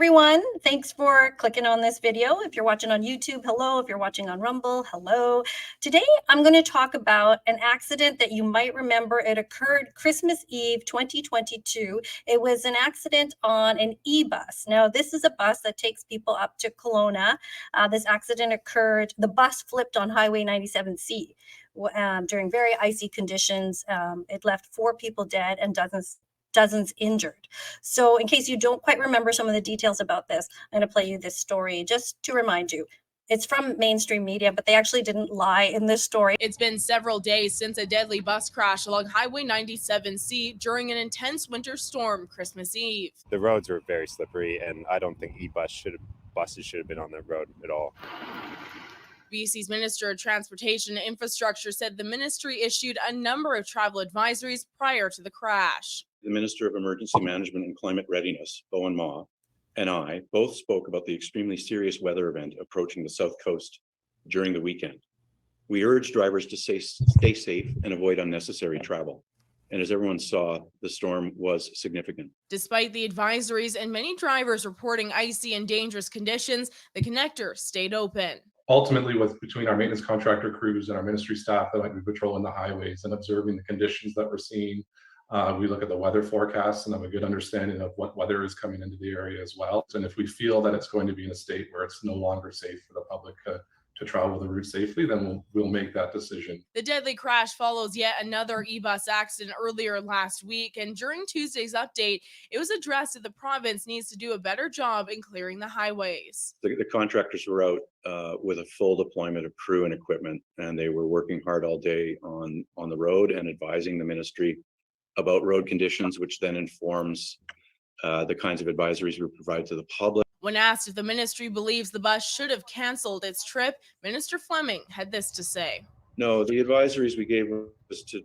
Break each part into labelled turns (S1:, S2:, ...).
S1: everyone. Thanks for clicking on this video. If you're watching on YouTube, hello. If you're watching on Rumble, hello. Today, I'm going to talk about an accident that you might remember. It occurred Christmas Eve 2022. It was an accident on an e-bus. Now, this is a bus that takes people up to Kelowna. This accident occurred, the bus flipped on Highway 97C during very icy conditions. It left 4 people dead and dozens injured. So in case you don't quite remember some of the details about this, I'm going to play you this story just to remind you. It's from mainstream media, but they actually didn't lie in this story.
S2: It's been several days since a deadly bus crash along Highway 97C during an intense winter storm Christmas Eve.
S3: The roads were very slippery, and I don't think buses should have been on the road at all.
S2: BC's Minister of Transportation and Infrastructure said the ministry issued a number of travel advisories prior to the crash.
S4: The Minister of Emergency Management and Climate Readiness, Owen Ma, and I both spoke about the extremely serious weather event approaching the South Coast during the weekend. We urged drivers to stay safe and avoid unnecessary travel. And as everyone saw, the storm was significant.
S2: Despite the advisories and many drivers reporting icy and dangerous conditions, the connector stayed open.
S5: Ultimately, between our maintenance contractor crews and our ministry staff that might be patrolling the highways and observing the conditions that we're seeing, we look at the weather forecasts and have a good understanding of what weather is coming into the area as well. And if we feel that it's going to be in a state where it's no longer safe for the public to travel the route safely, then we'll make that decision.
S2: The deadly crash follows yet another e-bus accident earlier last week, and during Tuesday's update, it was addressed that the province needs to do a better job in clearing the highways.
S4: The contractors were out with a full deployment of crew and equipment, and they were working hard all day on the road and advising the ministry about road conditions, which then informs the kinds of advisories we provide to the public.
S2: When asked if the ministry believes the bus should have canceled its trip, Minister Fleming had this to say.
S4: No, the advisories we gave was to,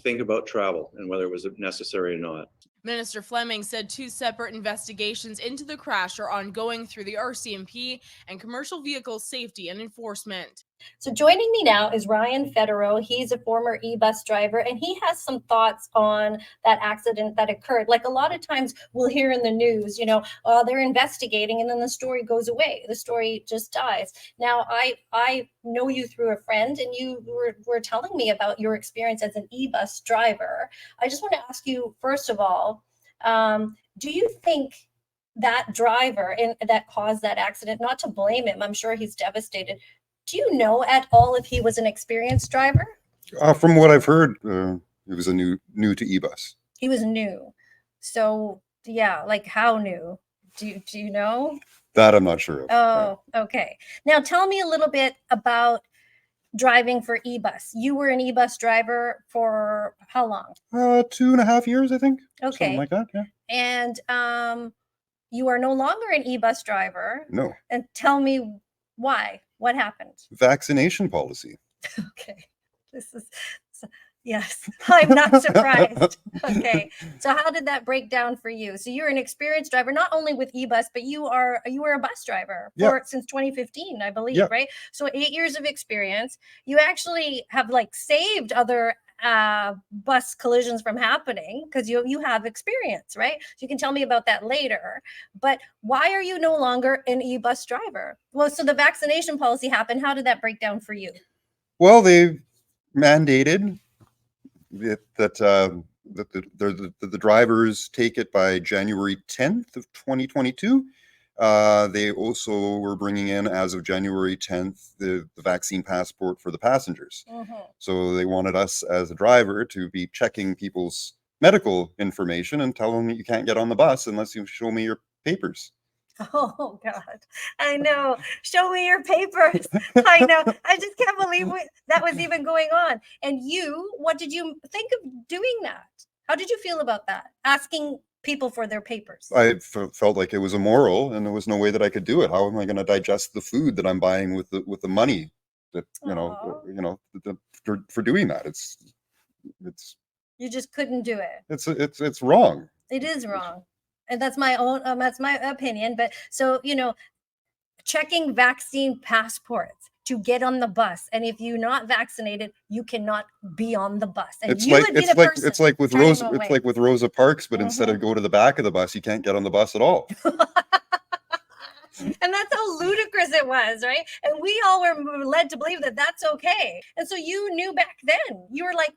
S4: think about travel and whether it was necessary or not.
S2: Minister Fleming said 2 separate investigations into the crash are ongoing through the RCMP and Commercial Vehicle Safety and Enforcement.
S1: So joining me now is Ryan Federow. He's a former e-bus driver, and he has some thoughts on that accident that occurred. Like a lot of times we'll hear in the news, they're investigating, and then the story goes away. The story just dies. Now, I know you through a friend, and you were telling me about your experience as an e-bus driver. I just want to ask you, first of all, do you think that driver that caused that accident, not to blame him, I'm sure he's devastated, do you know at all if he was an experienced driver?
S6: From what I've heard, he was a new to e-bus.
S1: He was new. So yeah, like how new? Do you know?
S6: That I'm not sure of.
S1: Oh, okay. Now tell me a little bit about driving for e-bus. You were an e-bus driver for how long?
S6: 2.5 years, I think.
S1: Okay.
S6: Something like that, yeah.
S1: And you are no longer an e-bus driver.
S6: No.
S1: And tell me why. What happened?
S6: Vaccination policy.
S1: Okay. Yes, I'm not surprised. Okay. So how did that break down for you? So you're an experienced driver, not only with e-bus, but you were a bus driver since 2015, I believe, right? So 8 years of experience. You actually have saved other bus collisions from happening because you have experience, right? So you can tell me about that later. But why are you no longer an e-bus driver? Well, so the vaccination policy happened. How did that break down for you?
S6: Well, they mandated that the drivers take it by January 10th of 2022. They also were bringing in, as of January 10th, the vaccine passport for the passengers. So they wanted us as a driver to be checking people's medical information and tell them that you can't get on the bus unless you show me your papers.
S1: Oh, God. I know. Show me your papers. I know. I just can't believe that was even going on. And what did you think of doing that? How did you feel about that? Asking people for their papers.
S6: I felt like it was immoral, and there was no way that I could do it. How am I going to digest the food that I'm buying with the money that for doing that? It's
S1: you just couldn't do it.
S6: It's wrong.
S1: It is wrong, and that's my own that's my opinion. But so checking vaccine passports. to get on the bus. And if you're not vaccinated, you cannot be on the bus. And
S6: It's
S1: you
S6: like
S1: would be the person
S6: it's like with
S1: turning
S6: Rosa,
S1: them
S6: it's
S1: away.
S6: like with Rosa Parks, but instead of
S1: Mhm.
S6: go to the back of the bus, you can't get on the bus at all.
S1: And that's how ludicrous it was, right? And we all were led to believe that that's okay. And so you knew back then, you were like,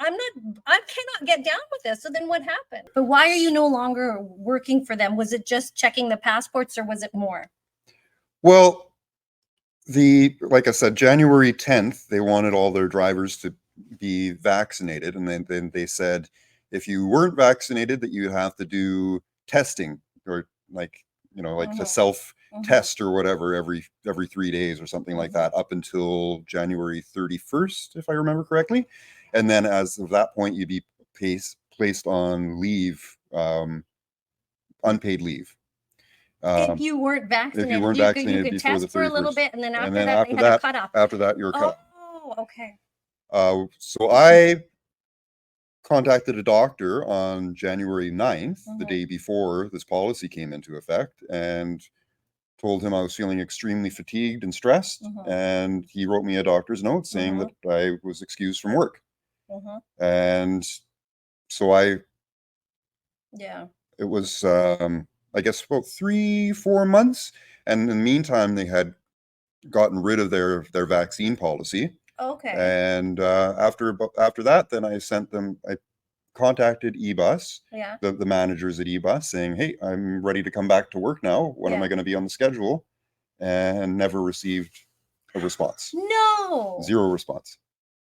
S1: I cannot get down with this. So then what happened? But why are you no longer working for them? Was it just checking the passports or was it more?
S6: Well, like I said, January 10th, they wanted all their drivers to be vaccinated. And then they said, if you weren't vaccinated, that you have to do testing or like to self test or whatever every 3 days or something like that up until January 31st, if I remember correctly. And then as of that point, you'd be placed on leave, unpaid leave.
S1: If you weren't vaccinated, you
S6: vaccinated
S1: could
S6: before the
S1: test for a little
S6: 31st.
S1: bit, and then after
S6: And then
S1: that,
S6: after
S1: they had a
S6: that,
S1: cutoff.
S6: after that, you're cut.
S1: Oh, okay.
S6: So I contacted a doctor on January 9th, the day before this policy came into effect, and told him I was feeling extremely fatigued and stressed. And he wrote me a doctor's note saying that I was excused from work. And so it was, I guess, about 3-4 months. And in the meantime, they had gotten rid of their vaccine policy.
S1: Okay.
S6: And after that, then I contacted eBus, the managers at eBus, saying, hey, I'm ready to come back to work now. When am I going to be on the schedule? And never received a response.
S1: No.
S6: Zero response.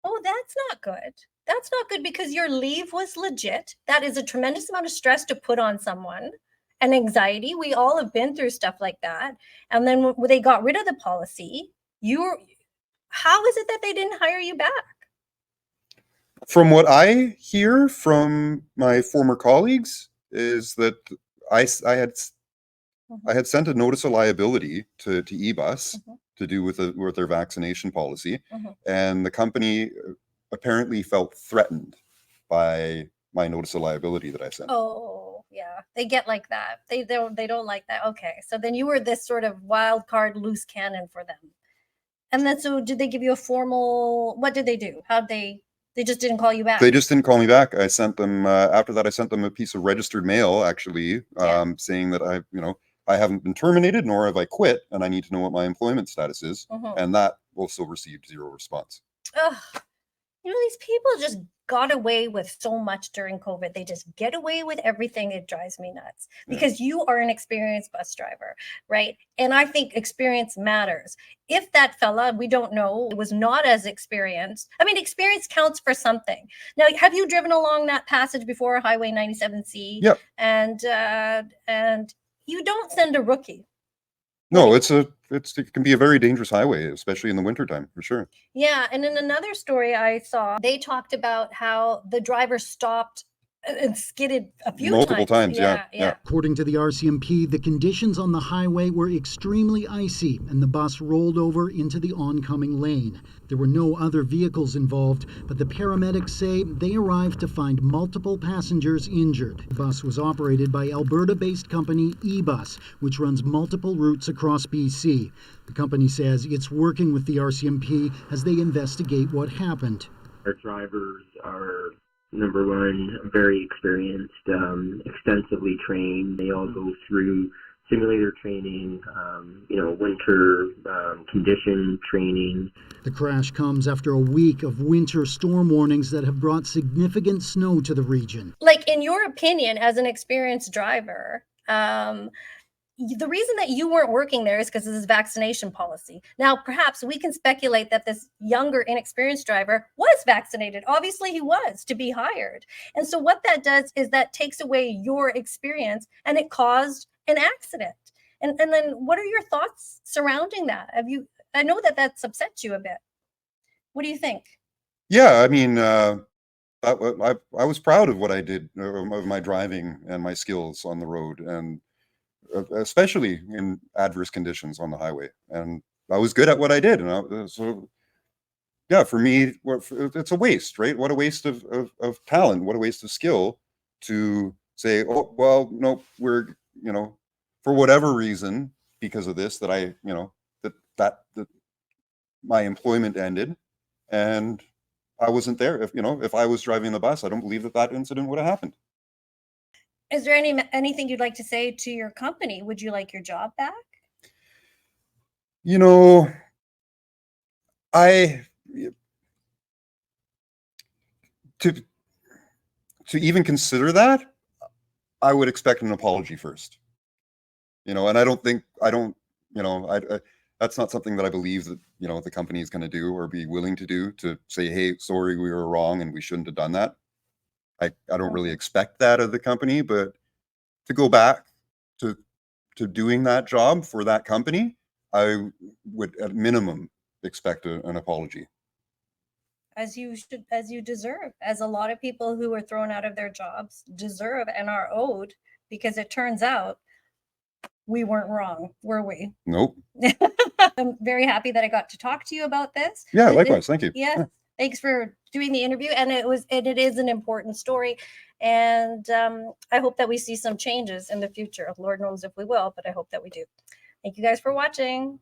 S1: Oh, that's not good. That's not good because your leave was legit. That is a tremendous amount of stress to put on someone and anxiety. We all have been through stuff like that. And then when they got rid of the policy, how is it that they didn't hire you back?
S6: From what I hear from my former colleagues is that I had sent a notice of liability to eBus to do with their vaccination policy, and the company apparently felt threatened by my notice of liability that I sent.
S1: Oh, yeah, they get like that. They don't like that. Okay, so then you were this sort of wild card, loose cannon for them. And then, so did they give you a formal? What did they do? They just didn't call you back?
S6: They just didn't call me back. I sent them after that. I sent them a piece of registered mail, actually, saying that I haven't been terminated, nor have I quit, and I need to know what my employment status is. And that also received zero response.
S1: Ugh. These people just got away with so much during COVID. They just get away with everything. It drives me nuts because you are an experienced bus driver, right? And I think experience matters. If that fella, we don't know, was not as experienced, I mean, experience counts for something. Now, have you driven along that passage before, Highway 97C?
S6: Yep.
S1: And you don't send a rookie.
S6: No, it can be a very dangerous highway, especially in the wintertime, for sure.
S1: Yeah, and in another story I saw, they talked about how the driver stopped and skidded a few
S6: multiple times. Yeah.
S7: According to the RCMP, the conditions on the highway were extremely icy and the bus rolled over into the oncoming lane. There were no other vehicles involved, but the paramedics say they arrived to find multiple passengers injured. The bus was operated by Alberta-based company eBus, which runs multiple routes across BC. The company says it's working with the RCMP as they investigate what happened.
S8: Our drivers are, number one, very experienced, extensively trained. They all go through simulator training, winter condition training.
S7: The crash comes after a week of winter storm warnings that have brought significant snow to the region.
S1: Like, in your opinion, as an experienced driver, the reason that you weren't working there is because of this vaccination policy. Now, perhaps we can speculate that this younger, inexperienced driver was vaccinated. Obviously, he was to be hired. And so what that does is that takes away your experience and it caused an accident. And then what are your thoughts surrounding that? I know that that's upset you a bit. What do you think?
S6: Yeah, I mean, I was proud of what I did, of my driving and my skills on the road, and especially in adverse conditions on the highway. And I was good at what I did. And so, yeah, for me, it's a waste, right? What a waste of talent. What a waste of skill to say, oh, well, no, we're, for whatever reason, because of this, that my employment ended and I wasn't there. If I was driving the bus, I don't believe that incident would have happened.
S1: Is there anything you'd like to say to your company? Would you like your job back?
S6: I to even consider that, I would expect an apology first. And I don't, that's not something that I believe that, the company is going to do or be willing to do, to say, hey, sorry, we were wrong and we shouldn't have done that. I don't really expect that of the company, but to go back to doing that job for that company, I would at minimum expect an apology.
S1: As you should, as you deserve, as a lot of people who were thrown out of their jobs deserve and are owed, because it turns out we weren't wrong, were we?
S6: Nope.
S1: I'm very happy that I got to talk to you about this.
S6: Yeah, likewise. Thank you.
S1: Yes. Yeah. Thanks for doing the interview. And it is an important story. And I hope that we see some changes in the future. Lord knows if we will, but I hope that we do. Thank you guys for watching.